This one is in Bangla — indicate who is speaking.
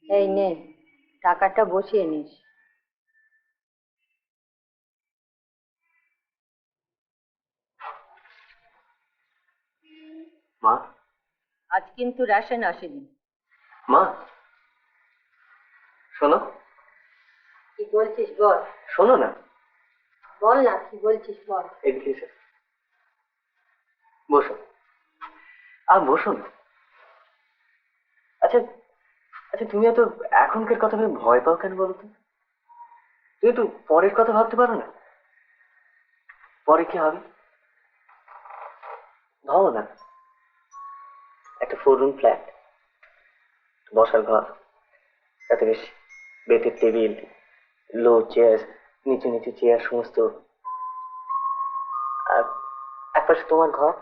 Speaker 1: এই নে, টাকাটা বসিয়ে নিস।
Speaker 2: মা,
Speaker 1: আজ কিন্তু রেশন আসেনি।
Speaker 2: মা শোনো।
Speaker 1: কি বলছিস বল।
Speaker 2: শোনো না।
Speaker 1: বল না, কি বলছিস বল।
Speaker 2: এদিকে এসো, বসো। বসো না। আচ্ছা আচ্ছা, তুমি এত এখনকার কথা ভেবে ভয় পাও কেন বলো তো? তুমি তো পরের কথা ভাবতে পারো না? পরে কি হবে ভাবো না। একটা 4 রুম ফ্ল্যাট, বসার ঘর, তাতে বেশ বেতের টেবিল, লো চেয়ার, নিচু নিচু চেয়ার সমস্ত, আর একপাশে তোমার ঘর,